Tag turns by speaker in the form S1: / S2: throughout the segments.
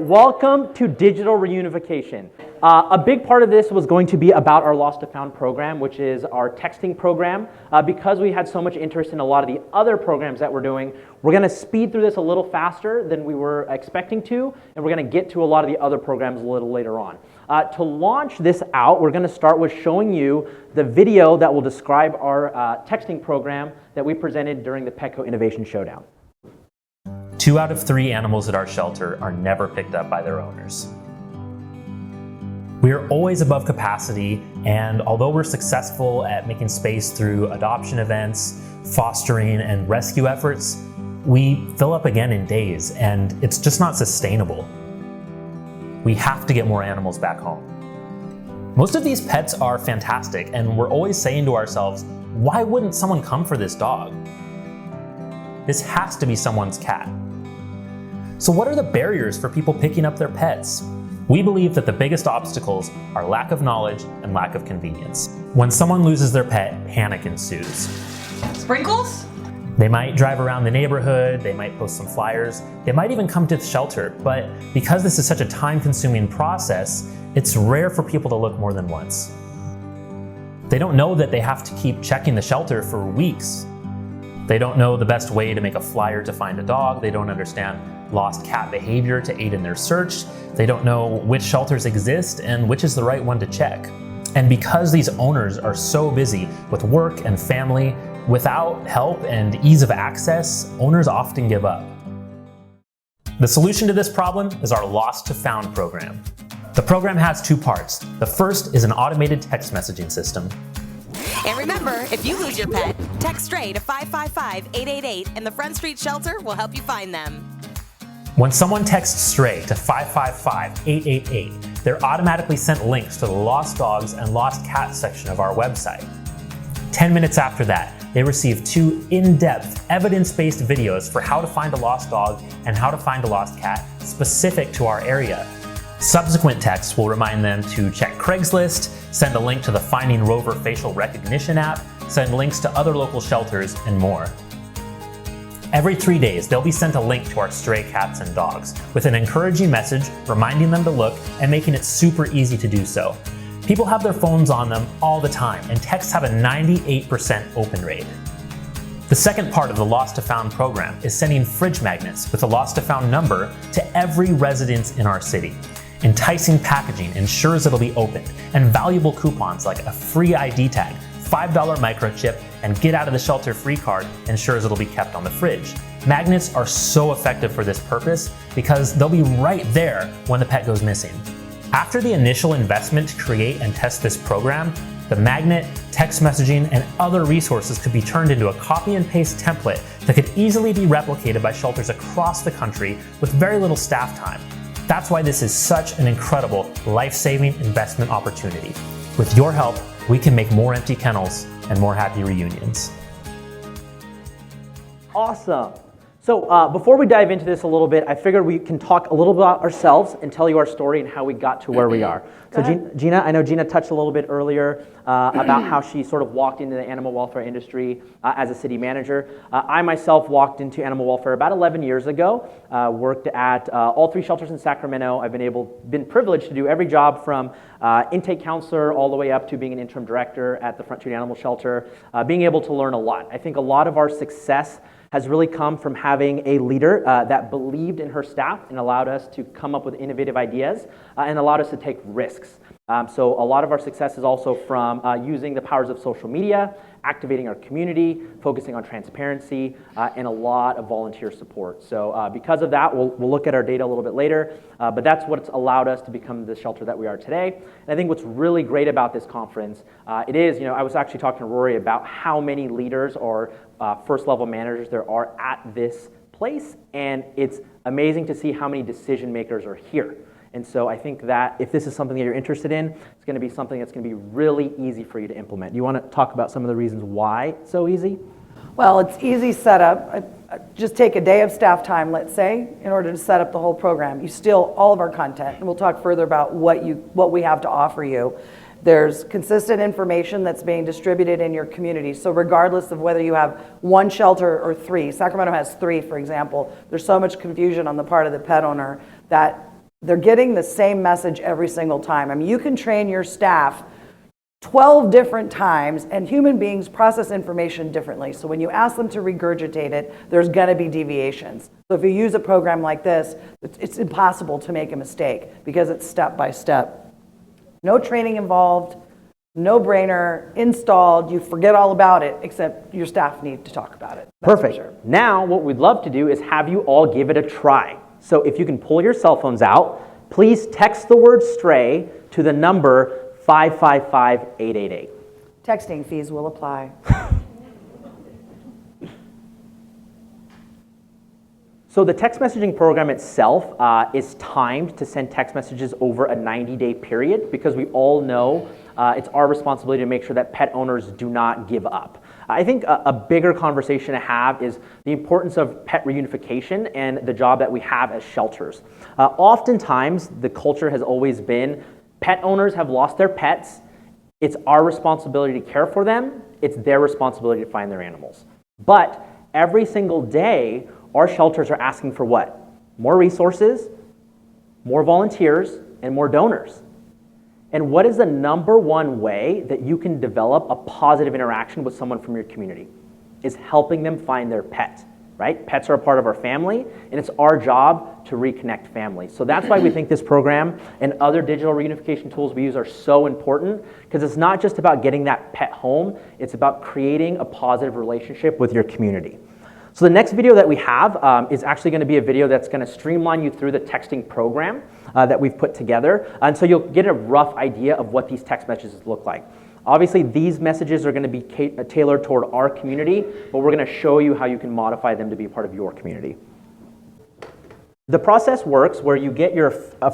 S1: welcome to Digital Reunification. A big part of this was going to be about our Lost to Found program, which is our texting program. Because we had so much interest in a lot of the other programs that we're doing, we're going to speed through this a little faster than we were expecting to, and we're going to get to a lot of the other programs a little later on. To launch this out, we're going to start with showing you the video that will describe our texting program that we presented during the Petco Innovation Showdown.
S2: 2 out of 3 animals at our shelter are never picked up by their owners. We are always above capacity, and although we're successful at making space through adoption events, fostering, and rescue efforts, we fill up again in days, and it's just not sustainable. We have to get more animals back home. Most of these pets are fantastic, and we're always saying to ourselves, why wouldn't someone come for this dog? This has to be someone's cat. So what are the barriers for people picking up their pets? We believe that the biggest obstacles are lack of knowledge and lack of convenience. When someone loses their pet, panic ensues.
S3: Sprinkles?
S2: They might drive around the neighborhood, they might post some flyers, they might even come to the shelter, but because this is such a time-consuming process, it's rare for people to look more than once. They don't know that they have to keep checking the shelter for weeks. They don't know the best way to make a flyer to find a dog. They don't understand lost cat behavior to aid in their search. They don't know which shelters exist and which is the right one to check. And because these owners are so busy with work and family, without help and ease of access, owners often give up. The solution to this problem is our Lost to Found program. The program has 2 parts. The first is an automated text messaging system.
S4: And remember, if you lose your pet, text Stray to 555-888 and the Front Street Shelter will help you find them.
S2: When someone texts Stray to 555-888, they're automatically sent links to the Lost Dogs and Lost Cats section of our website. 10 minutes after that, they receive 2 in-depth, evidence-based videos for how to find a lost dog and how to find a lost cat specific to our area. Subsequent texts will remind them to check Craigslist, send a link to the Finding Rover facial recognition app, send links to other local shelters, and more. Every 3 days, they'll be sent a link to our stray cats and dogs with an encouraging message reminding them to look and making it super easy to do so. People have their phones on them all the time, and texts have a 98% open rate. The second part of the Lost to Found program is sending fridge magnets with a Lost to Found number to every residence in our city. Enticing packaging ensures it'll be opened, and valuable coupons like a free ID tag, $5 microchip, and get out of the shelter free card ensures it'll be kept on the fridge. Magnets are so effective for this purpose because they'll be right there when the pet goes missing. After the initial investment to create and test this program, the magnet, text messaging, and other resources could be turned into a copy and paste template that could easily be replicated by shelters across the country with very little staff time. That's why this is such an incredible, life-saving investment opportunity. With your help, we can make more empty kennels and more happy reunions.
S1: Awesome. So before we dive into this a little bit, I figured we can talk a little bit about ourselves and tell you our story and how we got to where we are. So Gina, I know Gina touched a little bit earlier about how she sort of walked into the animal welfare industry as a city manager. I myself walked into animal welfare about 11 years ago, worked at all 3 shelters in Sacramento. I've been privileged to do every job from intake counselor all the way up to being an interim director at the Front Street Animal Shelter, being able to learn a lot. I think a lot of our success has really come from having a leader that believed in her staff and allowed us to come up with innovative ideas and allowed us to take risks. So a lot of our success is also from using the powers of social media, activating our community, focusing on transparency, and a lot of volunteer support. So because of that, we'll look at our data a little bit later, but that's what's allowed us to become the shelter that we are today. And I think what's really great about this conference, it is, I was actually talking to Rory about how many leaders or first level managers there are at this place, and it's amazing to see how many decision makers are here. And so I think that if this is something that you're interested in, it's going to be something that's going to be really easy for you to implement. Do you want to talk about some of the reasons why it's so easy?
S3: Well, it's easy setup. Just take a day of staff time, let's say, in order to set up the whole program. You steal all of our content, and we'll talk further about what we have to offer you. There's consistent information that's being distributed in your community. So regardless of whether you have 1 shelter or 3, Sacramento has 3, for example, there's so much confusion on the part of the pet owner that they're getting the same message every single time. I mean, you can train your staff 12 different times, and human beings process information differently. So when you ask them to regurgitate it, there's going to be deviations. So if you use a program like this, it's impossible to make a mistake because it's step by step. No training involved, no brainer, installed, you forget all about it, except your staff need to talk about it.
S1: Perfect. Now, what we'd love to do is have you all give it a try. So if you can pull your cell phones out, please text the word stray to the number 555-888.
S3: Texting fees will apply.
S1: So the text messaging program itself is timed to send text messages over a 90-day period because we all know it's our responsibility to make sure that pet owners do not give up. I think a bigger conversation to have is the importance of pet reunification and the job that we have as shelters. Oftentimes, the culture has always been pet owners have lost their pets. It's our responsibility to care for them. It's their responsibility to find their animals. But every single day, our shelters are asking for what? More resources, more volunteers, and more donors. And what is the number one way that you can develop a positive interaction with someone from your community? Is helping them find their pet, right? Pets are a part of our family, and it's our job to reconnect families. So that's why we think this program and other digital reunification tools we use are so important, because it's not just about getting that pet home, it's about creating a positive relationship with your community. So the next video that we have is actually going to be a video that's going to streamline you through the texting program that we've put together. And so you'll get a rough idea of what these text messages look like. Obviously, these messages are going to be tailored toward our community, but we're going to show you how you can modify them to be part of your community. The process works where you get your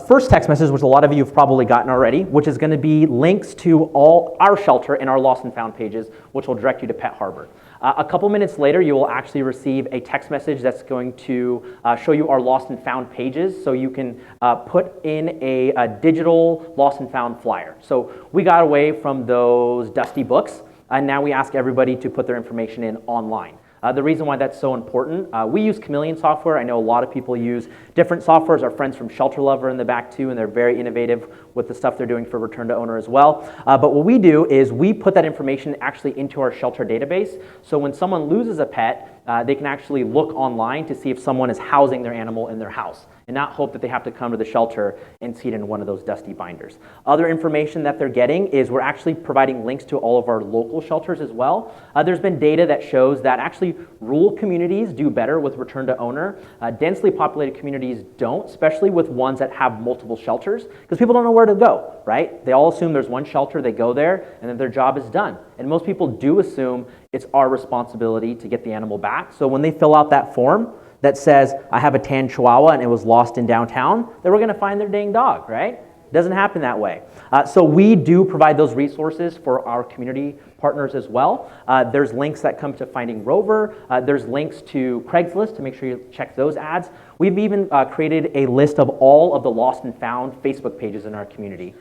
S1: first text message, which a lot of you have probably gotten already, which is going to be links to all our shelter and our lost and found pages, which will direct you to Pet Harbor. A couple minutes later, you will actually receive a text message that's going to show you our lost and found pages, so you can put in a digital lost and found flyer. So we got away from those dusty books, and now we ask everybody to put their information in online. The reason why that's so important, we use Chameleon software. I know a lot of people use different softwares. Our friends from Shelter Lover in the back too, and they're very innovative with the stuff they're doing for return to owner as well. But what we do is we put that information actually into our shelter database. So when someone loses a pet, they can actually look online to see if someone is housing their animal in their house and not hope that they have to come to the shelter and see it in one of those dusty binders. Other information that they're getting is we're actually providing links to all of our local shelters as well. There's been data that shows that actually rural communities do better with return to owner. Densely populated communities don't, especially with ones that have multiple shelters, because people don't know where to go, right? They all assume there's one shelter, they go there, and then their job is done. And most people do assume it's our responsibility to get the animal back. So when they fill out that form that says, I have a tan chihuahua and it was lost in downtown, then we're going to find their dang dog, right? It doesn't happen that way. So we do provide those resources for our community partners as well. There's links that come to Finding Rover. There's links to Craigslist to make sure you check those ads. We've even created a list of all of the lost and found Facebook pages in our community.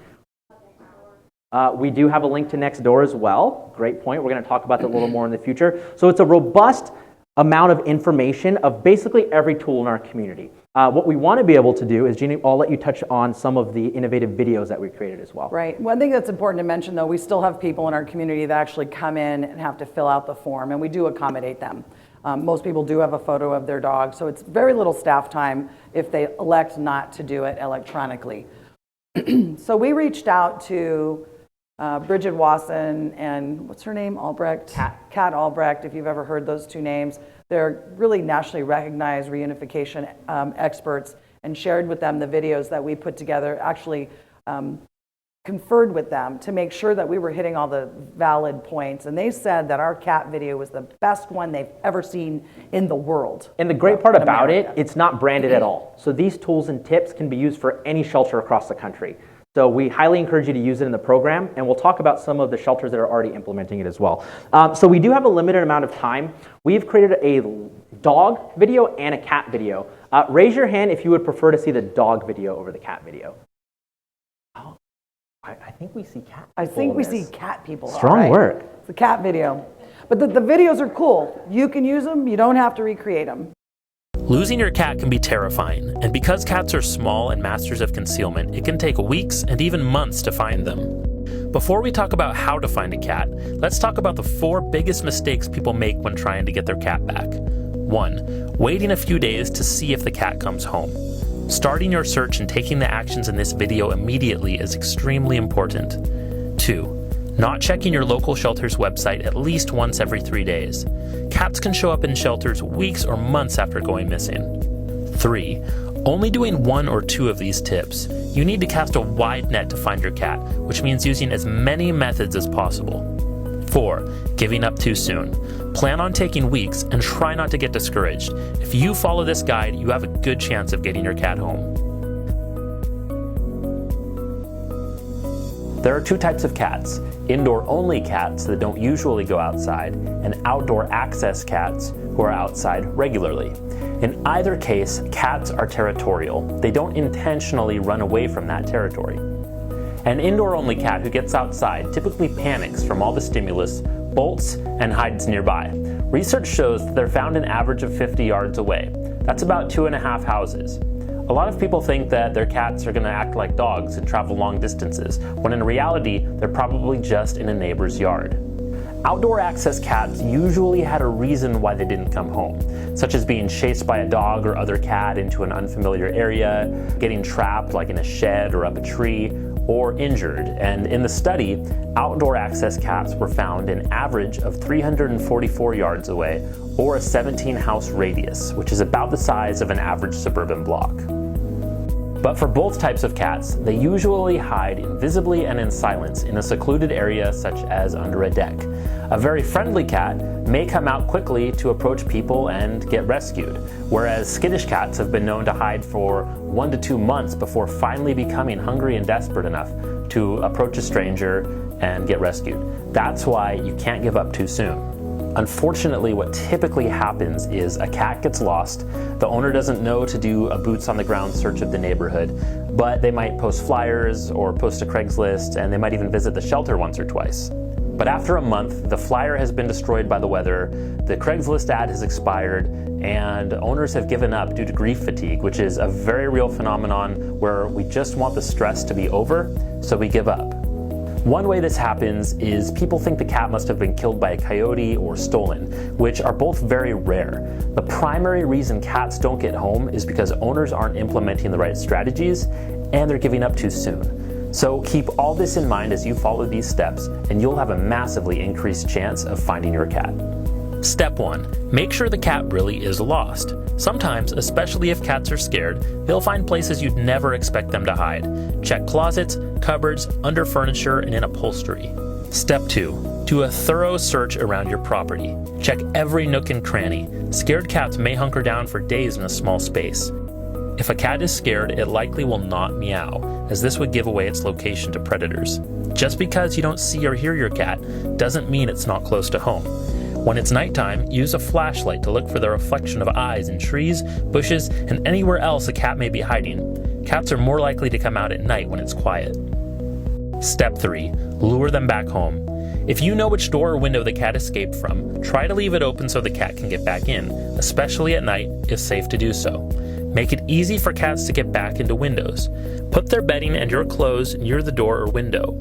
S1: We do have a link to Nextdoor as well. Great point. We're going to talk about that a little more in the future. So it's a robust amount of information of basically every tool in our community. What we want to be able to do is, Gina, I'll let you touch on some of the innovative videos that we created as well.
S3: Right. One thing that's important to mention, though, we still have people in our community that actually come in and have to fill out the form, and we do accommodate them. Most people do have a photo of their dog, so it's very little staff time if they elect not to do it electronically. So we reached out to Bridget Wasson and what's her name? Albrecht? Kat Albrecht, if you've ever heard those two names. They're really nationally recognized reunification experts, and shared with them the videos that we put together, actually conferred with them to make sure that we were hitting all the valid points. And they said that our cat video was the best one they've ever seen in the world.
S1: And the great part about it, it's not branded at all. So these tools and tips can be used for any shelter across the country. So we highly encourage you to use it in the program, and we'll talk about some of the shelters that are already implementing it as well. So we do have a limited amount of time. We've created a dog video and a cat video. Raise your hand if you would prefer to see the dog video over the cat video. Oh, I think we see cat people.
S3: I think we see cat people.
S1: Strong work.
S3: It's a cat video. But the videos are cool. You can use them. You don't have to recreate them.
S2: Losing your cat can be terrifying, and because cats are small and masters of concealment, it can take weeks and even months to find them. Before we talk about how to find a cat, let's talk about the 4 biggest mistakes people make when trying to get their cat back. 1. Waiting a few days to see if the cat comes home. Starting your search and taking the actions in this video immediately is extremely important. 2. Not checking your local shelter's website at least once every 3 days. Cats can show up in shelters weeks or months after going missing. 3. Only doing 1 or 2 of these tips. You need to cast a wide net to find your cat, which means using as many methods as possible. 4. Giving up too soon. Plan on taking weeks and try not to get discouraged. If you follow this guide, you have a good chance of getting your cat home. There are 2 types of cats: indoor-only cats that don't usually go outside, and outdoor access cats who are outside regularly. In either case, cats are territorial. They don't intentionally run away from that territory. An indoor-only cat who gets outside typically panics from all the stimulus, bolts, and hides nearby. Research shows that they're found an average of 50 yards away. That's about 2.5 houses. A lot of people think that their cats are going to act like dogs and travel long distances, when in reality, they're probably just in a neighbor's yard. Outdoor access cats usually had a reason why they didn't come home, such as being chased by a dog or other cat into an unfamiliar area, getting trapped like in a shed or up a tree, or injured. And in the study, outdoor access cats were found an average of 344 yards away, or a 17-house radius, which is about the size of an average suburban block. But for both types of cats, they usually hide invisibly and in silence in a secluded area such as under a deck. A very friendly cat may come out quickly to approach people and get rescued, whereas skittish cats have been known to hide for 1 to 2 months before finally becoming hungry and desperate enough to approach a stranger and get rescued. That's why you can't give up too soon. Unfortunately, what typically happens is a cat gets lost, the owner doesn't know to do a boots on the ground search of the neighborhood, but they might post flyers or post to Craigslist, and they might even visit the shelter once or twice. But after a month, the flyer has been destroyed by the weather, the Craigslist ad has expired, and owners have given up due to grief fatigue, which is a very real phenomenon where we just want the stress to be over, so we give up. One way this happens is people think the cat must have been killed by a coyote or stolen, which are both very rare. The primary reason cats don't get home is because owners aren't implementing the right strategies and they're giving up too soon. So keep all this in mind as you follow these steps, and you'll have a massively increased chance of finding your cat. Step 1. Make sure the cat really is lost. Sometimes, especially if cats are scared, they'll find places you'd never expect them to hide. Check closets, cupboards, under furniture, and in upholstery. Step 2. Do a thorough search around your property. Check every nook and cranny. Scared cats may hunker down for days in a small space. If a cat is scared, it likely will not meow, as this would give away its location to predators. Just because you don't see or hear your cat doesn't mean it's not close to home. When it's nighttime, use a flashlight to look for the reflection of eyes in trees, bushes, and anywhere else a cat may be hiding. Cats are more likely to come out at night when it's quiet. Step 3. Lure them back home. If you know which door or window the cat escaped from, try to leave it open so the cat can get back in, especially at night if safe to do so. Make it easy for cats to get back into windows. Put their bedding and your clothes near the door or window.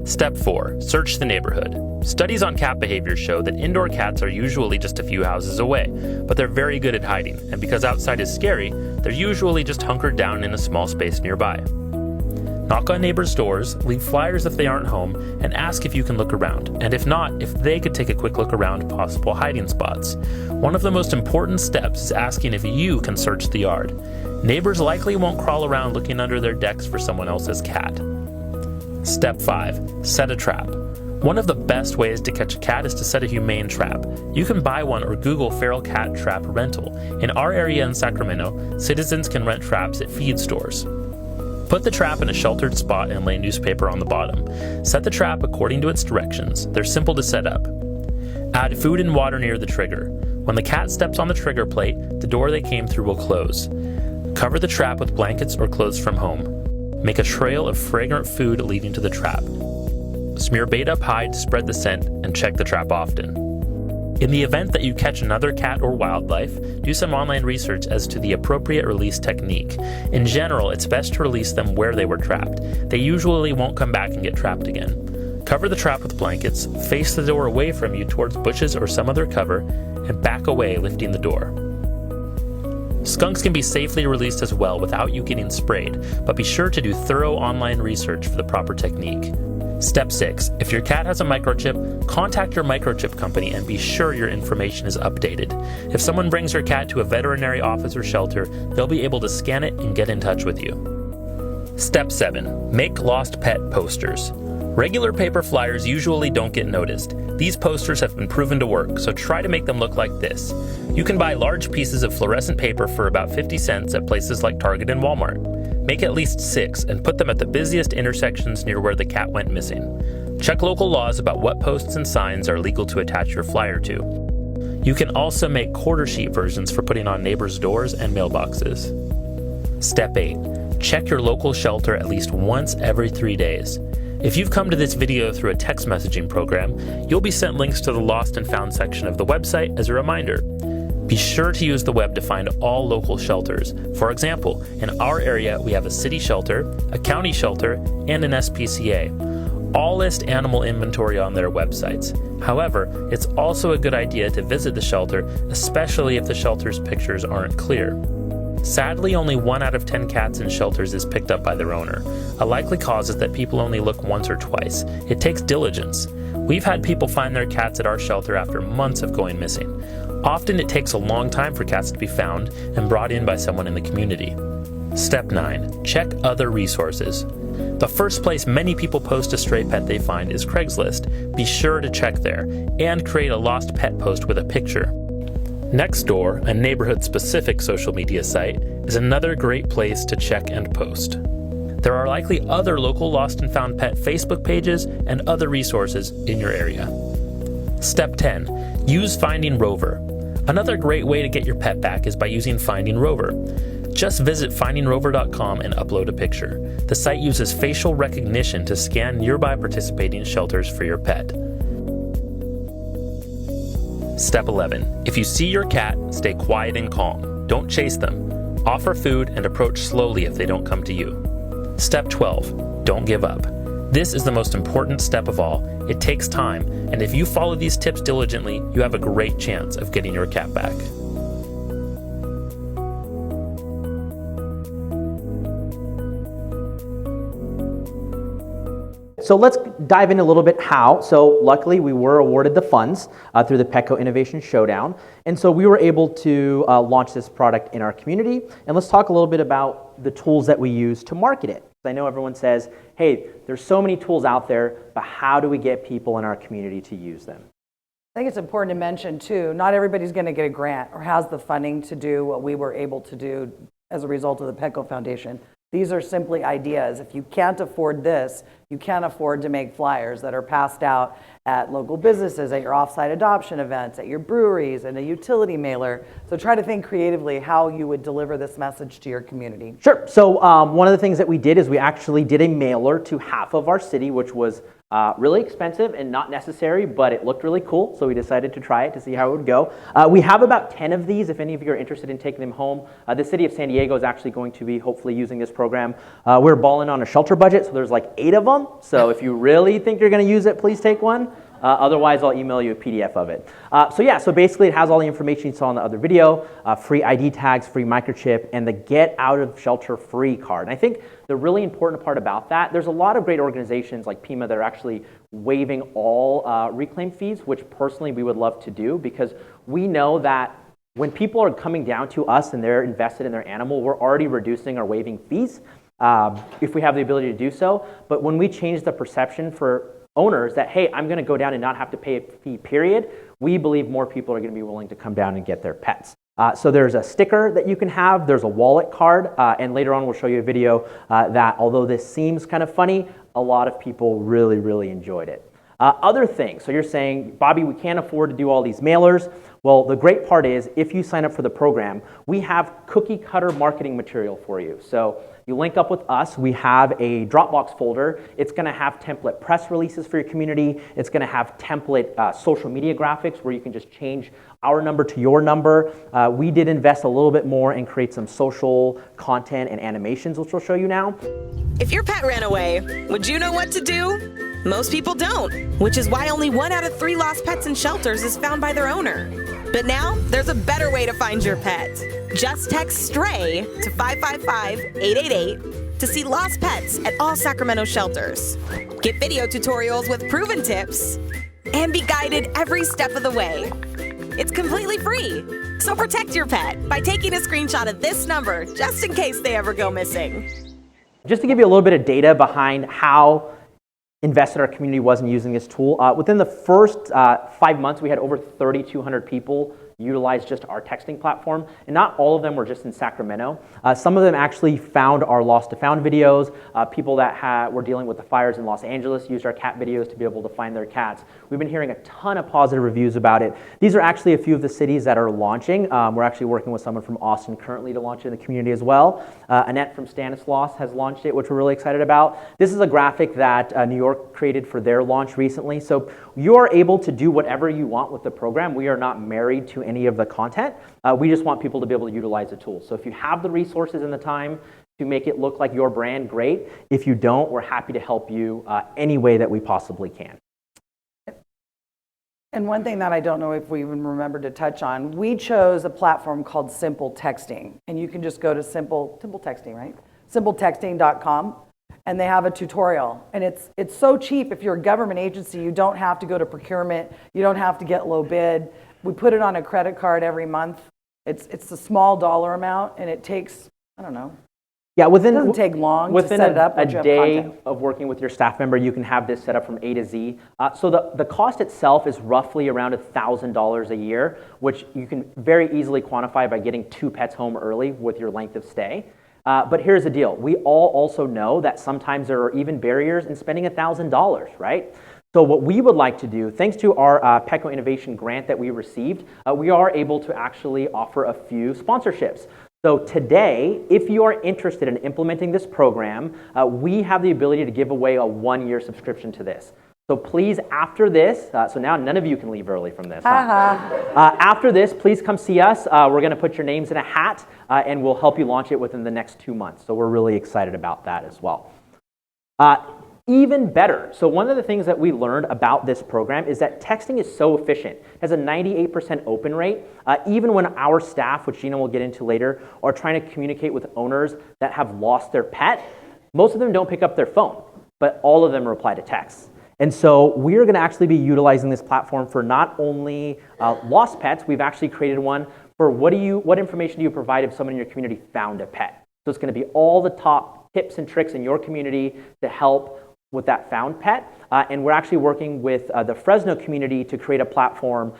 S2: Step 4. Search the neighborhood. Studies on cat behavior show that indoor cats are usually just a few houses away, but they're very good at hiding, and because outside is scary, they're usually just hunkered down in a small space nearby. Knock on neighbors' doors, leave flyers if they aren't home, and ask if you can look around, and if not, if they could take a quick look around possible hiding spots. One of the most important steps is asking if you can search the yard. Neighbors likely won't crawl around looking under their decks for someone else's cat. Step 5. Set a trap. One of the best ways to catch a cat is to set a humane trap. You can buy one or Google feral cat trap rental. In our area in Sacramento, citizens can rent traps at feed stores. Put the trap in a sheltered spot and lay newspaper on the bottom. Set the trap according to its directions. They're simple to set up. Add food and water near the trigger. When the cat steps on the trigger plate, the door they came through will close. Cover the trap with blankets or clothes from home. Make a trail of fragrant food leading to the trap. Smear bait up high to spread the scent and check the trap often. In the event that you catch another cat or wildlife, do some online research as to the appropriate release technique. In general, it's best to release them where they were trapped. They usually won't come back and get trapped again. Cover the trap with blankets, face the door away from you towards bushes or some other cover, and back away, lifting the door. Skunks can be safely released as well without you getting sprayed, but be sure to do thorough online research for the proper technique. Step 6. If your cat has a microchip, contact your microchip company and be sure your information is updated. If someone brings your cat to a veterinary office or shelter, they'll be able to scan it and get in touch with you. Step 7. Make lost pet posters. Regular paper flyers usually don't get noticed. These posters have been proven to work, so try to make them look like this. You can buy large pieces of fluorescent paper for about 50 cents at places like Target and Walmart. Make at least 6 and put them at the busiest intersections near where the cat went missing. Check local laws about what posts and signs are legal to attach your flyer to. You can also make quarter sheet versions for putting on neighbors' doors and mailboxes. Step 8. Check your local shelter at least once every 3 days. If you've come to this video through a text messaging program, you'll be sent links to the Lost and Found section of the website as a reminder. Be sure to use the web to find all local shelters. For example, in our area, we have a city shelter, a county shelter, and an SPCA. All list animal inventory on their websites. However, it's also a good idea to visit the shelter, especially if the shelter's pictures aren't clear. Sadly, only 1 out of 10 cats in shelters is picked up by their owner. A likely cause is that people only look once or twice. It takes diligence. We've had people find their cats at our shelter after months of going missing. Often it takes a long time for cats to be found and brought in by someone in the community. Step 9. Check other resources. The first place many people post a stray pet they find is Craigslist. Be sure to check there and create a lost pet post with a picture. Nextdoor, a neighborhood-specific social media site, is another great place to check and post. There are likely other local lost and found pet Facebook pages and other resources in your area. Step 10. Use Finding Rover. Another great way to get your pet back is by using Finding Rover. Just visit findingrover.com and upload a picture. The site uses facial recognition to scan nearby participating shelters for your pet. Step 11. If you see your cat, stay quiet and calm. Don't chase them. Offer food and approach slowly if they don't come to you. Step 12. Don't give up. This is the most important step of all. It takes time, and if you follow these tips diligently, you have a great chance of getting your cat back.
S1: So let's dive in a little bit how. So luckily we were awarded the funds through the Petco Innovation Showdown. And so we were able to launch this product in our community. And let's talk a little bit about the tools that we use to market it. I know everyone says, hey, there's so many tools out there, but how do we get people in our community to use them?
S3: I think it's important to mention too, not everybody's going to get a grant or has the funding to do what we were able to do as a result of the Petco Foundation. These are simply ideas. If you can't afford this, you can't afford to make flyers that are passed out at local businesses, at your offsite adoption events, at your breweries, and a utility mailer. So try to think creatively how you would deliver this message to your community.
S1: Sure. So one of the things that we did is we actually did a mailer to half of our city, which was really expensive and not necessary, but it looked really cool, so we decided to try it to see how it would go. We have about 10 of these, if any of you are interested in taking them home. The city of San Diego is actually going to be hopefully using this program. We're balling on a shelter budget, so there's like 8 of them, so if you really think you're going to use it, please take one. Otherwise, I'll email you a PDF of it. So basically it has all the information you saw in the other video, free ID tags, free microchip, and the get out of shelter free card. And I think the really important part about that, there's a lot of great organizations like PEMA that are actually waiving all reclaim fees, which personally we would love to do, because we know that when people are coming down to us and they're invested in their animal, we're already reducing our waiving fees if we have the ability to do so. But when we change the perception for owners that, hey, I'm going to go down and not have to pay a fee, period, we believe more people are going to be willing to come down and get their pets. So there's a sticker that you can have, there's a wallet card, and later on we'll show you a video that, although this seems kind of funny, a lot of people really, really enjoyed it. Other things, so you're saying, Bobby, we can't afford to do all these mailers. Well, the great part is if you sign up for the program, we have cookie cutter marketing material for you. So you link up with us. We have a Dropbox folder. It's going to have template press releases for your community. It's going to have template social media graphics where you can just change our number to your number. We did invest a little bit more and create some social content and animations, which we'll show you now.
S4: If your pet ran away, would you know what to do? Most people don't, which is why only 1 out of 3 lost pets in shelters is found by their owner. But now, there's a better way to find your pet. Just text STRAY to 555-888 to see lost pets at all Sacramento shelters. Get video tutorials with proven tips and be guided every step of the way. It's completely free. So protect your pet by taking a screenshot of this number just in case they ever go missing.
S1: Just to give you a little bit of data behind how invested our community was in using this tool, within the first 5 months, we had over 3,200 people utilize just our texting platform, and not all of them were just in Sacramento. Some of them actually found our Lost to Found videos. People that were dealing with the fires in Los Angeles used our cat videos to be able to find their cats. We've been hearing a ton of positive reviews about it. These are actually a few of the cities that are launching. We're actually working with someone from Austin currently to launch it in the community as well. Annette from Stanislaus has launched it, which we're really excited about. This is a graphic that New York created for their launch recently. So you are able to do whatever you want with the program. We are not married to any of the content. We just want people to be able to utilize the tool. So if you have the resources and the time to make it look like your brand, great. If you don't, we're happy to help you any way that we possibly can.
S3: And one thing that I don't know if we even remember to touch on, we chose a platform called Simple Texting. And you can just go to Simple Texting, right? simpletexting.com. And they have a tutorial. And it's so cheap. If you're a government agency, you don't have to go to procurement. You don't have to get low bid. We put it on a credit card every month. It's a small dollar amount, and it takes, I don't know.
S1: Yeah,
S3: It doesn't take long to set it up.
S1: Within a day of working with your staff member, you can have this set up from A to Z. So the cost itself is roughly around $1,000 a year, which you can very easily quantify by getting 2 pets home early with your length of stay. But here's the deal. We all also know that sometimes there are even barriers in spending $1,000, right? So what we would like to do, thanks to our Petco Innovation Grant that we received, we are able to actually offer a few sponsorships. So today, if you are interested in implementing this program, we have the ability to give away a 1-year subscription to this. So please, after this, so now none of you can leave early from this. After this, please come see us. We're going to put your names in a hat, and we'll help you launch it within the next 2 months. So we're really excited about that as well. Even better, so one of the things that we learned about this program is that texting is so efficient. It has a 98% open rate. Even when our staff, which Gina will get into later, are trying to communicate with owners that have lost their pet, most of them don't pick up their phone, but all of them reply to texts. And so we're going to actually be utilizing this platform for not only lost pets, we've actually created one for what information do you provide if someone in your community found a pet. So it's going to be all the top tips and tricks in your community to help with that found pet. And we're actually working with the Fresno community to create a platform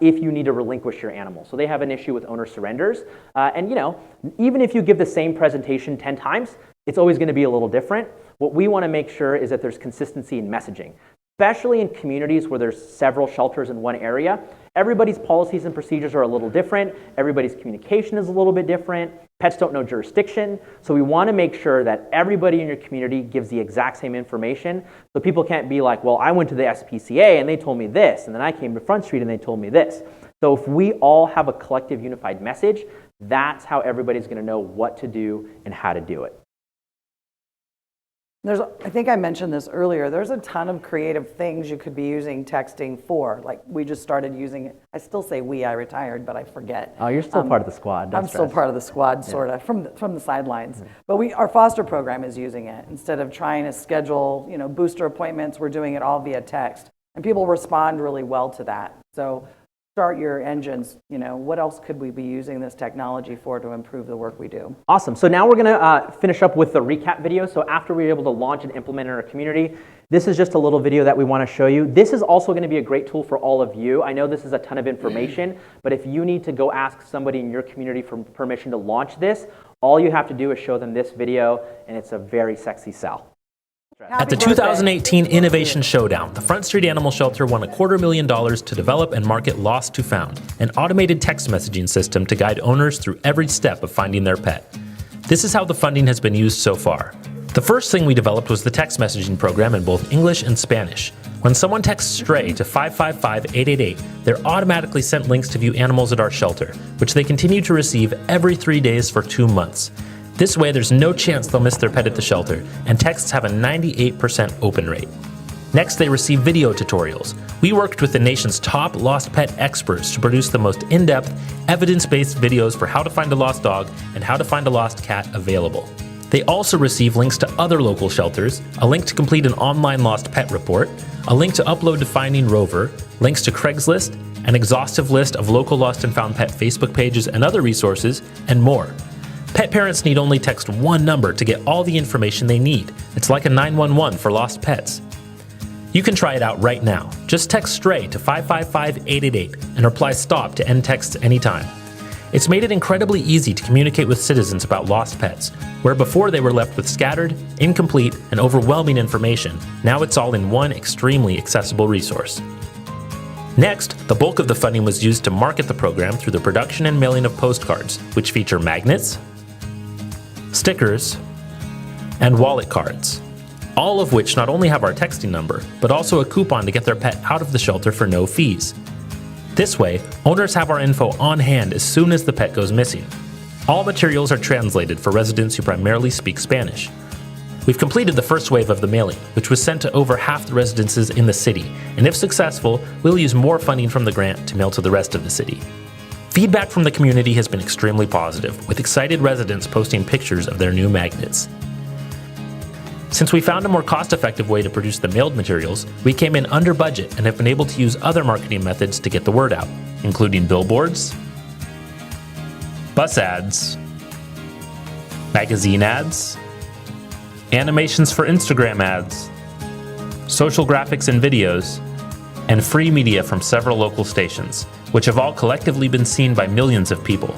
S1: if you need to relinquish your animal. So they have an issue with owner surrenders. And even if you give the same presentation 10 times, it's always going to be a little different. What we want to make sure is that there's consistency in messaging, especially in communities where there's several shelters in one area. Everybody's policies and procedures are a little different. Everybody's communication is a little bit different. Pets don't know jurisdiction. So we want to make sure that everybody in your community gives the exact same information. So people can't be like, well, I went to the SPCA and they told me this, and then I came to Front Street and they told me this. So if we all have a collective unified message, that's how everybody's going to know what to do and how to do it.
S3: I think I mentioned this earlier, there's a ton of creative things you could be using texting for. Like we just started using it. I still say we, I retired, but I forget.
S1: Oh, you're still part of the squad.
S3: I'm still part of the squad, sort of, from the sidelines. But our foster program is using it. Instead of trying to schedule, booster appointments, we're doing it all via text. And people respond really well to that. So start your engines. What else could we be using this technology for to improve the work we do?
S1: Awesome. So now we're going to finish up with the recap video. So after we're able to launch and implement in our community, this is just a little video that we want to show you. This is also going to be a great tool for all of you. I know this is a ton of information, but if you need to go ask somebody in your community for permission to launch this, all you have to do is show them this video, and it's a very sexy sell.
S2: At the 2018 Innovation Showdown, the Front Street Animal Shelter won $250,000 to develop and market Lost to Found, an automated text messaging system to guide owners through every step of finding their pet. This is how the funding has been used so far. The first thing we developed was the text messaging program in both English and Spanish. When someone texts STRAY to 555-888, they're automatically sent links to view animals at our shelter, which they continue to receive every 3 days for 2 months. This way, there's no chance they'll miss their pet at the shelter, and texts have a 98% open rate. Next, they receive video tutorials. We worked with the nation's top lost pet experts to produce the most in-depth, evidence-based videos for how to find a lost dog and how to find a lost cat available. They also receive links to other local shelters, a link to complete an online lost pet report, a link to upload to Finding Rover, links to Craigslist, an exhaustive list of local lost and found pet Facebook pages and other resources, and more. Pet parents need only text one number to get all the information they need. It's like a 911 for lost pets. You can try it out right now. Just text STRAY to 555-888 and reply STOP to end texts anytime. It's made it incredibly easy to communicate with citizens about lost pets, where before they were left with scattered, incomplete, and overwhelming information. Now it's all in one extremely accessible resource. Next, the bulk of the funding was used to market the program through the production and mailing of postcards, which feature magnets, stickers, and wallet cards, all of which not only have our texting number, but also a coupon to get their pet out of the shelter for no fees. This way, owners have our info on hand as soon as the pet goes missing. All materials are translated for residents who primarily speak Spanish. We've completed the first wave of the mailing, which was sent to over half the residences in the city, and if successful, we'll use more funding from the grant to mail to the rest of the city. Feedback from the community has been extremely positive, with excited residents posting pictures of their new magnets. Since we found a more cost-effective way to produce the mailed materials, we came in under budget and have been able to use other marketing methods to get the word out, including billboards, bus ads, magazine ads, animations for Instagram ads, social graphics and videos, and free media from several local stations, which have all collectively been seen by millions of people.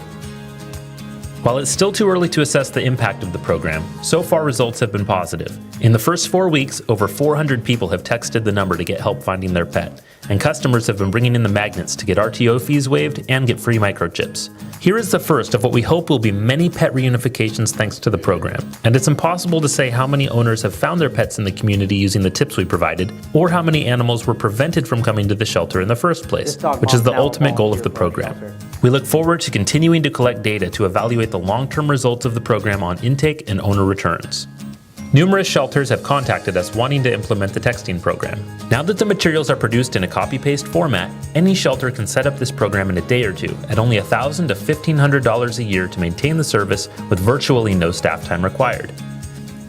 S2: While it's still too early to assess the impact of the program, so far results have been positive. In the first 4 weeks, over 400 people have texted the number to get help finding their pet, and customers have been bringing in the magnets to get RTO fees waived and get free microchips. Here is the first of what we hope will be many pet reunifications thanks to the program, and it's impossible to say how many owners have found their pets in the community using the tips we provided, or how many animals were prevented from coming to the shelter in the first place, which is the ultimate goal of the program. We look forward to continuing to collect data to evaluate the long-term results of the program on intake and owner returns. Numerous shelters have contacted us wanting to implement the texting program. Now that the materials are produced in a copy-paste format, any shelter can set up this program in a day or two at only $1,000 to $1,500 a year to maintain the service with virtually no staff time required.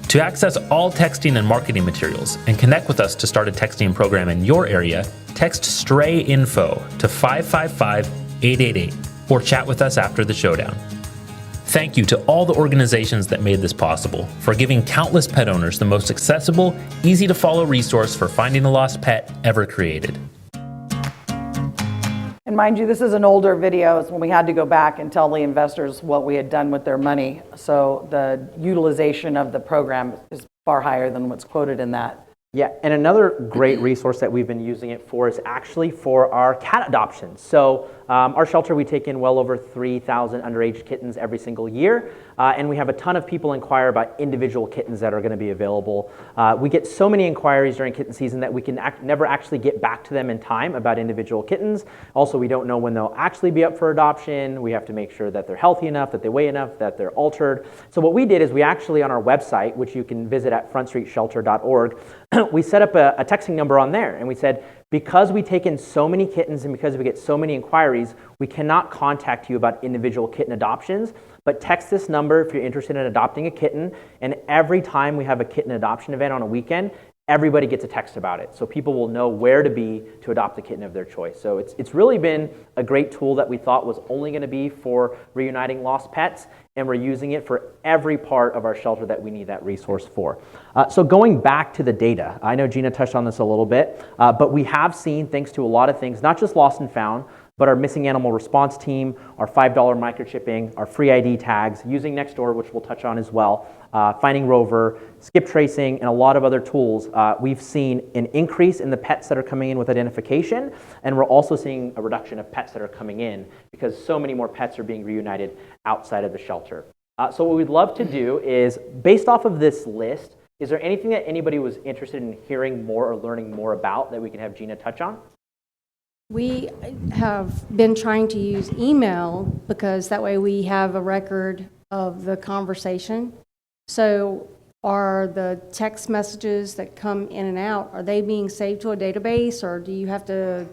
S2: To access all texting and marketing materials and connect with us to start a texting program in your area, text STRAY info to 555-888 or chat with us after the showdown. Thank you to all the organizations that made this possible for giving countless pet owners the most accessible, easy to follow resource for finding a lost pet ever created.
S3: And mind you, this is an older video. It's when we had to go back and tell the investors what we had done with their money. So the utilization of the program is far higher than what's quoted in that.
S1: Yeah, and another great resource that we've been using it for is actually for our cat adoptions. So our shelter, we take in well over 3,000 underage kittens every single year, and we have a ton of people inquire about individual kittens that are going to be available. We get so many inquiries during kitten season that we can never actually get back to them in time about individual kittens. Also, we don't know when they'll actually be up for adoption. We have to make sure that they're healthy enough, that they weigh enough, that they're altered. So what we did is we actually, on our website, which you can visit at frontstreetshelter.org, we set up a texting number on there, and we said, because we take in so many kittens and because we get so many inquiries, we cannot contact you about individual kitten adoptions, but text this number if you're interested in adopting a kitten, and every time we have a kitten adoption event on a weekend, everybody gets a text about it. So people will know where to be to adopt the kitten of their choice. So it's really been a great tool that we thought was only going to be for reuniting lost pets, and we're using it for every part of our shelter that we need that resource for. So going back to the data, I know Gina touched on this a little bit, but we have seen, thanks to a lot of things, not just lost and found, but our missing animal response team, our $5 microchipping, our free ID tags, using Nextdoor, which we'll touch on as well, finding Rover, skip tracing, and a lot of other tools, we've seen an increase in the pets that are coming in with identification, and we're also seeing a reduction of pets that are coming in because so many more pets are being reunited outside of the shelter. So what we'd love to do is, based off of this list, is there anything that anybody was interested in hearing more or learning more about that we can have Gina touch on?
S5: We have been trying to use email because that way we have a record of the conversation. So are the text messages that come in and out, are they being saved to a database, or do you have to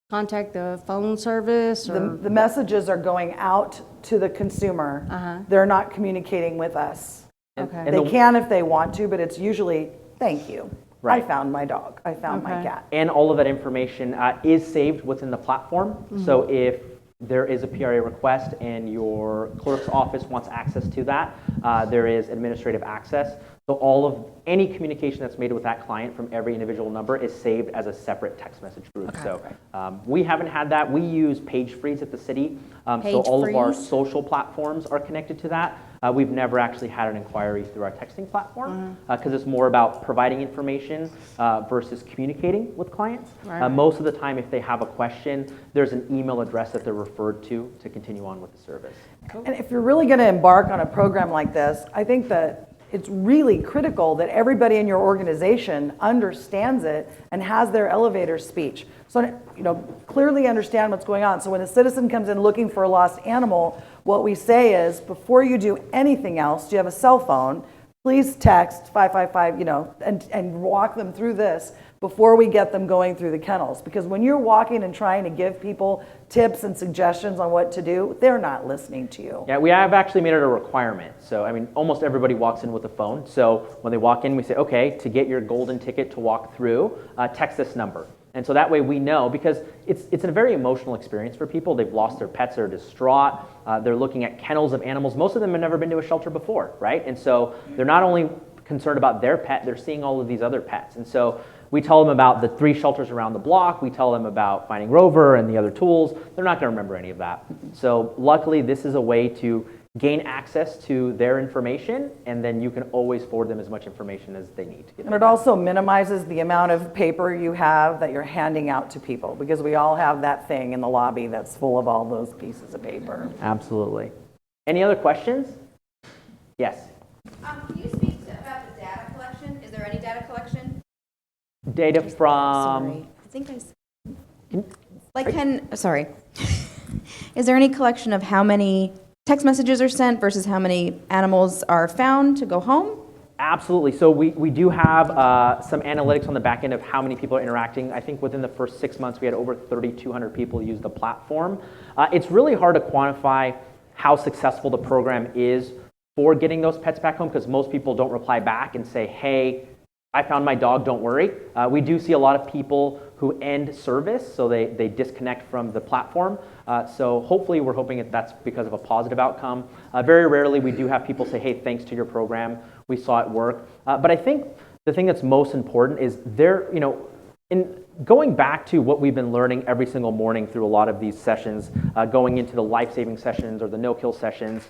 S5: contact the phone service? Or?
S3: The messages are going out to the consumer. They're not communicating with us.
S5: Okay.
S3: They can if they want to, but it's usually, thank you.
S1: Right.
S3: I found my dog. I found my cat.
S1: And all of that information is saved within the platform. So if there is a PRA request and your clerk's office wants access to that, there is administrative access. So all of any communication that's made with that client from every individual number is saved as a separate text message group. So we haven't had that. We use Page Freeze at the city. So all of our social platforms are connected to that. We've never actually had an inquiry through our texting platform because it's more about providing information versus communicating with clients. Most of the time, if they have a question, there's an email address that they're referred to continue on with the service.
S3: And if you're really going to embark on a program like this, I think that it's really critical that everybody in your organization understands it and has their elevator speech. So, clearly understand what's going on. So when a citizen comes in looking for a lost animal, what we say is, before you do anything else, do you have a cell phone? Please text 555, and walk them through this before we get them going through the kennels. Because when you're walking and trying to give people tips and suggestions on what to do, they're not listening to you.
S1: Yeah, we have actually made it a requirement. So, almost everybody walks in with a phone. So when they walk in, we say, okay, to get your golden ticket to walk through, text this number. And so that way we know, because it's a very emotional experience for people. They've lost their pets, they're distraught, they're looking at kennels of animals. Most of them have never been to a shelter before, right? And so they're not only concerned about their pet, they're seeing all of these other pets. And so we tell them about the 3 shelters around the block. We tell them about finding Rover and the other tools. They're not going to remember any of that. So luckily, this is a way to gain access to their information, and then you can always forward them as much information as they need to get.
S3: And it also minimizes the amount of paper you have that you're handing out to people, because we all have that thing in the lobby that's full of all those pieces of paper.
S1: Absolutely. Any other questions? Yes.
S6: Can you speak about the data collection? Is there any data collection?
S1: Data from...
S6: Sorry, I think sorry. Is there any collection of how many text messages are sent versus how many animals are found to go home?
S1: Absolutely. So we do have some analytics on the back end of how many people are interacting. I think within the first 6 months, we had over 3,200 people use the platform. It's really hard to quantify how successful the program is for getting those pets back home, because most people don't reply back and say, hey, I found my dog, don't worry. We do see a lot of people who end service, so they disconnect from the platform. So hopefully we're hoping that that's because of a positive outcome. Very rarely we do have people say, hey, thanks to your program, we saw it work. But I think the thing that's most important is in going back to what we've been learning every single morning through a lot of these sessions, going into the life-saving sessions or the no-kill sessions,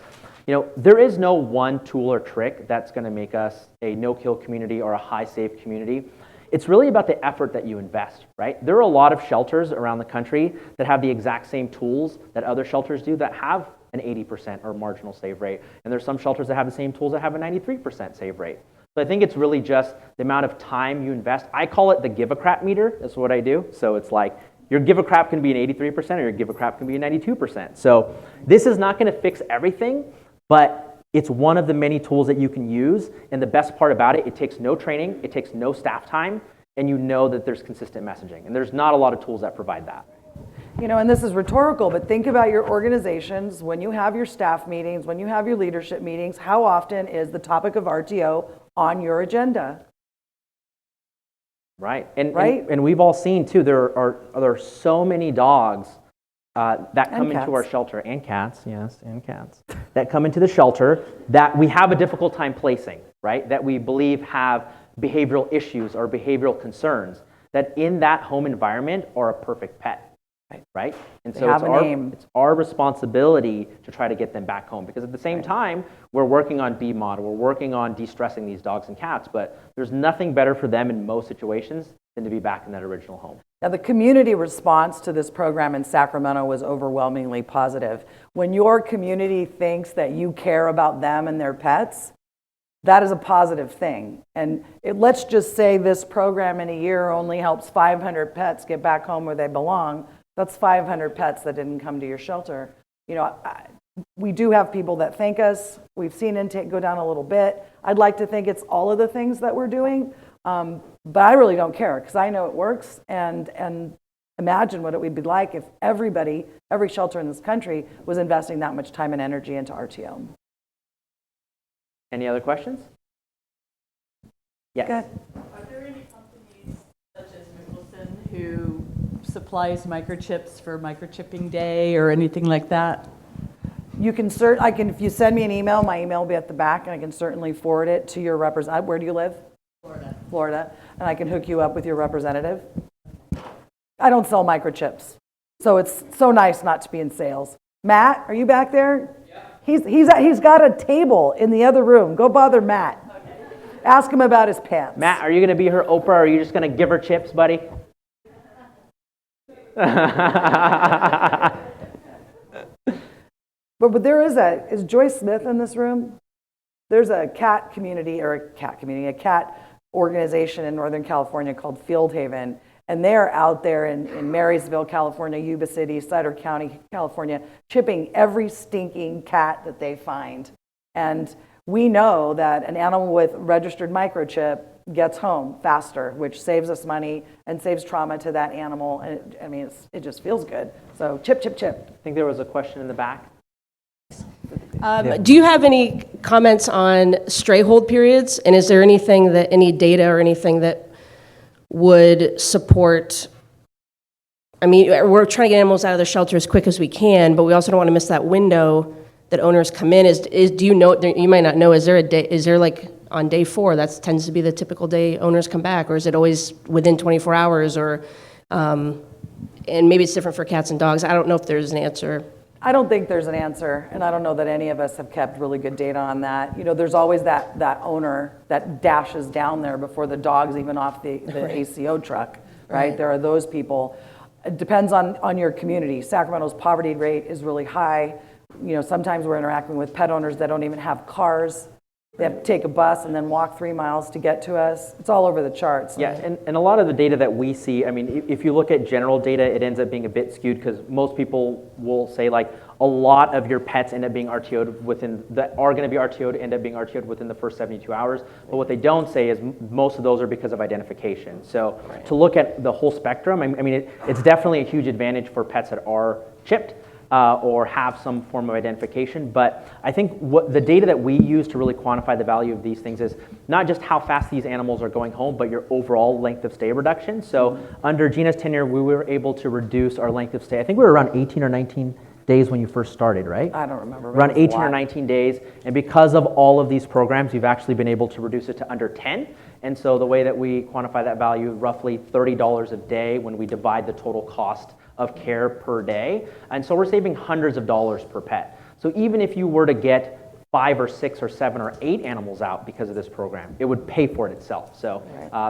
S1: there is no one tool or trick that's going to make us a no-kill community or a high-save community. It's really about the effort that you invest, right? There are a lot of shelters around the country that have the exact same tools that other shelters do that have an 80% or marginal save rate. And there's some shelters that have the same tools that have a 93% save rate. So I think it's really just the amount of time you invest. I call it the give a crap meter. That's what I do. So it's like your give a crap can be an 83% or your give a crap can be a 92%. So this is not going to fix everything, but it's one of the many tools that you can use, and the best part about it, it takes no training, it takes no staff time, and you know that there's consistent messaging. And there's not a lot of tools that provide that.
S3: And this is rhetorical, but think about your organizations. When you have your staff meetings, when you have your leadership meetings, how often is the topic of RTO on your agenda?
S1: Right. And we've all seen, too, there are so many dogs that come into our shelter, and cats, yes, and cats, that come into the shelter that we have a difficult time placing, right? That we believe have behavioral issues or behavioral concerns, that in that home environment are a perfect pet. right? And
S3: They
S1: so
S3: have a name.
S1: it's our responsibility to try to get them back home, because at the same time, we're working on B model, we're working on de-stressing these dogs and cats, but there's nothing better for them in most situations than to be back in that original home.
S3: Now, the community response to this program in Sacramento was overwhelmingly positive. When your community thinks that you care about them and their pets, that is a positive thing. And let's just say this program in a year only helps 500 pets get back home where they belong. That's 500 pets that didn't come to your shelter. You know, we do have people that thank us. We've seen intake go down a little bit. I'd like to think it's all of the things that we're doing, but I really don't care, because I know it works. And imagine what it would be like if every shelter in this country was investing that much time and energy into RTO.
S1: Any other questions? Yes.
S3: Go ahead.
S7: Are there any companies such as Mickelson who supplies microchips for microchipping day or anything like that?
S3: You can if you send me an email, my email will be at the back, and I can certainly forward it to your representative. Where do you live? Florida. And I can hook you up with your representative. I don't sell microchips, so it's so nice not to be in sales. Matt, are you back there? Yeah. He's got a table in the other room. Go bother Matt. Okay. Ask him about his pants.
S1: Matt, are you going to be her Oprah, or are you just going to give her chips, buddy?
S3: But there is Joyce Smith in this room? There's a cat organization in Northern California called Field Haven, and they're out there in Marysville, California, Yuba City, Sutter County, California, chipping every stinking cat that they find. And we know that an animal with registered microchip gets home faster, which saves us money and saves trauma to that animal. And it just feels good. So chip, chip, chip.
S1: I think there was a question in the back.
S8: Do you have any comments on stray hold periods? And is there any data or anything that would support? I mean, we're trying to get animals out of the shelter as quick as we can, but we also don't want to miss that window that owners come in. Do you know? You might not know. Is there like on day 4? That tends to be the typical day owners come back, or is it always within 24 hours? Or and maybe it's different for cats and dogs. I don't know if there's an answer.
S3: I don't think there's an answer, and I don't know that any of us have kept really good data on that. You know, there's always that owner that dashes down there before the dog's even off the ACO truck, right? There are those people. It depends on your community. Sacramento's poverty rate is really high. You know, sometimes we're interacting with pet owners that don't even have cars. They have to take a bus and then walk 3 miles to get to us. It's all over the charts.
S1: Yeah, and a lot of the data that we see, I mean, if you look at general data, it ends up being a bit skewed, because most people will say like a lot of your pets end up being RTO'd end up being RTO'd within the first 72 hours. But what they don't say is most of those are because of identification. So to look at the whole spectrum, I mean, it's definitely a huge advantage for pets that are chipped. Or have some form of identification. But I think what the data that we use to really quantify the value of these things is not just how fast these animals are going home, but your overall length of stay reduction. So under Gina's tenure, we were able to reduce our length of stay. I think we were around 18 or 19 days when you first started, right?
S3: I don't remember.
S1: Around 18 or 19 days. And because of all of these programs, we've actually been able to reduce it to under 10. And so the way that we quantify that value, roughly $30 a day when we divide the total cost of care per day. And so we're saving hundreds of dollars per pet. So even if you were to get 5 or 6 or 7 or 8 animals out because of this program, it would pay for it itself. So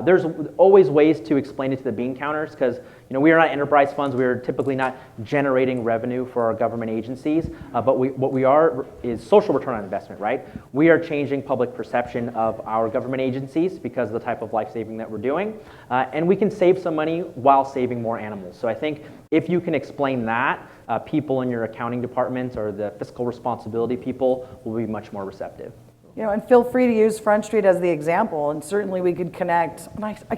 S1: there's always ways to explain it to the bean counters, because we are not enterprise funds. We are typically not generating revenue for our government agencies, but what we are is social return on investment, right? We are changing public perception of our government agencies because of the type of life saving that we're doing, and we can save some money while saving more animals. So I think if you can explain that, people in your accounting departments or the fiscal responsibility people will be much more receptive.
S3: And feel free to use Front Street as the example, and certainly we could connect.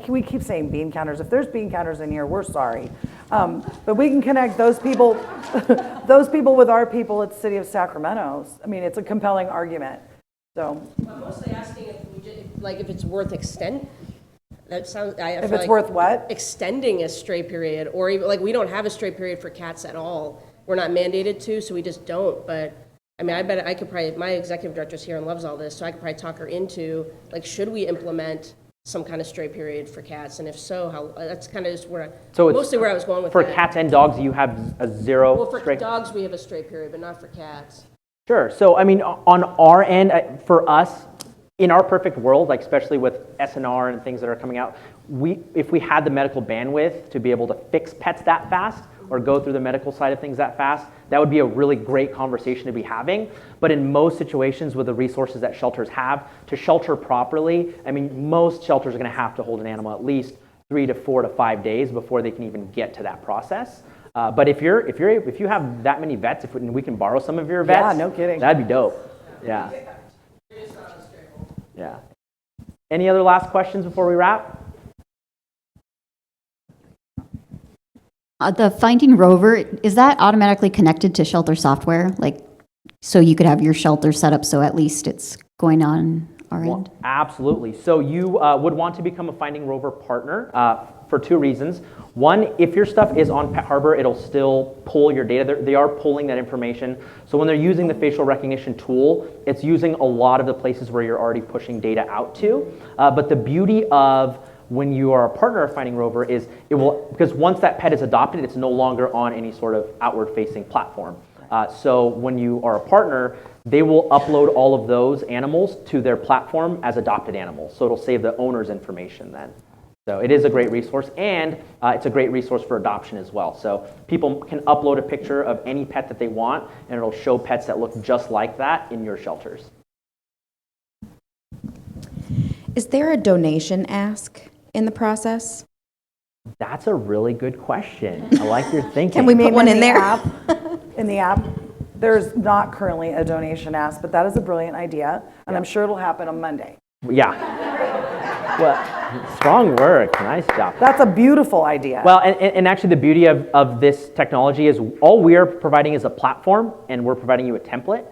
S3: We keep saying bean counters. If there's bean counters in here, we're sorry, but we can connect those people, with our people at the City of Sacramento. I mean, it's a compelling argument. So
S8: I'm mostly asking if it's worth extend. That sounds.
S3: If it's worth what?
S8: Extending a stray period, or even we don't have a stray period for cats at all. We're not mandated to, so we just don't. But I mean, I bet I could probably. My executive director's here and loves all this, so I could probably talk her into should we implement some kind of stray period for cats? And if so, how, that's kind of just where,
S1: So it's
S8: mostly where I was going with
S1: For
S8: that.
S1: cats and dogs, you have a zero
S8: Well, for
S1: stray.
S8: dogs, we have a stray period, but not for cats.
S1: Sure. So, I mean, on our end, for us, in our perfect world, like especially with SNR and things that are coming out, if we had the medical bandwidth to be able to fix pets that fast or go through the medical side of things that fast, that would be a really great conversation to be having. But in most situations with the resources that shelters have, to shelter properly, I mean, most shelters are going to have to hold an animal at least 3 to 4 to 5 days before they can even get to that process. But if you have that many vets, if we can borrow some of your vets,
S3: Yeah, no kidding.
S1: that'd be dope. Yeah. Yeah. Any other last questions before we wrap?
S9: The Finding Rover, is that automatically connected to shelter software? Like, so you could have your shelter set up so at least it's going on our end?
S1: Well, absolutely. So you would want to become a Finding Rover partner for 2 reasons. One, if your stuff is on Pet Harbor, it'll still pull your data. They are pulling that information. So when they're using the facial recognition tool, it's using a lot of the places where you're already pushing data out to. But the beauty of when you are a partner of Finding Rover is because once that pet is adopted, it's no longer on any sort of outward-facing platform. So when you are a partner, they will upload all of those animals to their platform as adopted animals. So it'll save the owner's information then. So it is a great resource, and it's a great resource for adoption as well. So people can upload a picture of any pet that they want, and it'll show pets that look just like that in your shelters.
S6: Is there a donation ask in the process?
S1: That's a really good question. I like your thinking.
S6: Can we put one in
S3: the
S6: there?
S3: app, in the app, there's not currently a donation ask, but that is a brilliant idea, and I'm sure it'll happen on Monday.
S1: Yeah. Well, strong work. Nice job.
S3: That's a beautiful idea.
S1: Well, and actually the beauty of this technology is all we are providing is a platform, and we're providing you a template,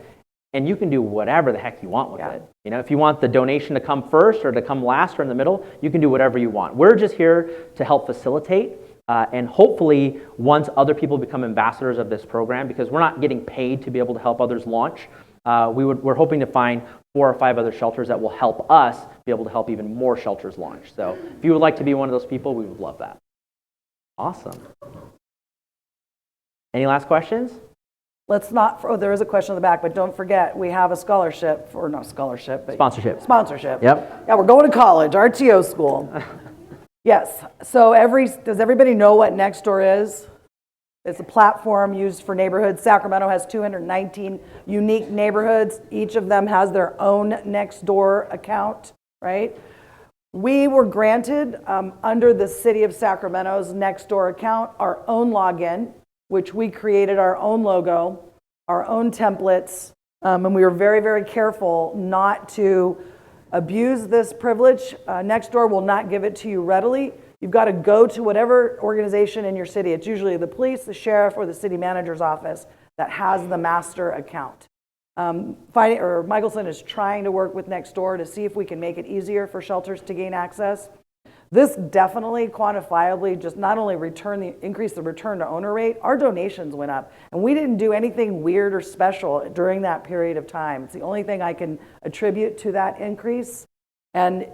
S1: and you can do whatever the heck you want with it. You know, if you want the donation to come first or to come last or in the middle, you can do whatever you want. We're just here to help facilitate, and hopefully once other people become ambassadors of this program, because we're not getting paid to be able to help others launch, we're hoping to find 4 or 5 other shelters that will help us be able to help even more shelters launch. So if you would like to be one of those people, we would love that. Awesome. Any last questions?
S3: Let's not, there is a question in the back, but don't forget, we have a scholarship, or not scholarship, but
S1: Sponsorship.
S3: Sponsorship.
S1: Yep.
S3: Yeah, we're going to college, RTO school. Yes, so does everybody know what Nextdoor is? It's a platform used for neighborhoods. Sacramento has 219 unique neighborhoods. Each of them has their own Nextdoor account, right? We were granted, under the City of Sacramento's Nextdoor account, our own login, which we created our own logo, our own templates, and we were very, very careful not to abuse this privilege. Nextdoor will not give it to you readily. You've got to go to whatever organization in your city. It's usually the police, the sheriff, or the city manager's office that has the master account. Michelson is trying to work with Nextdoor to see if we can make it easier for shelters to gain access. This definitely quantifiably just not only increase the return to owner rate, our donations went up. And we didn't do anything weird or special during that period of time. It's the only thing I can attribute to that increase. And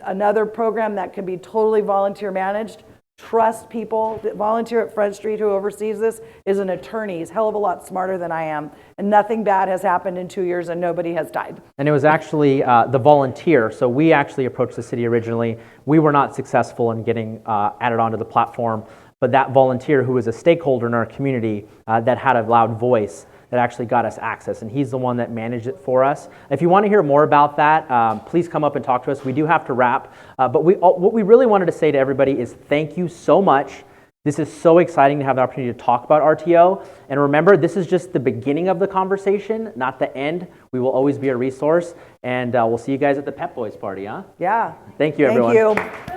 S3: another program that can be totally volunteer managed, trust people that volunteer at Front Street who oversees this is an attorney. He's a hell of a lot smarter than I am. And nothing bad has happened in 2 years and nobody has died.
S1: And it was actually the volunteer. So we actually approached the city originally. We were not successful in getting added onto the platform, but that volunteer who was a stakeholder in our community that had a loud voice that actually got us access, and he's the one that managed it for us. If you want to hear more about that, please come up and talk to us. We do have to wrap, but what we really wanted to say to everybody is thank you so much. This is so exciting to have the opportunity to talk about RTO, and remember, this is just the beginning of the conversation, not the end. We will always be a resource, and we'll see you guys at the Pep Boys party, huh?
S3: Yeah.
S1: Thank you, everyone.
S3: Thank you.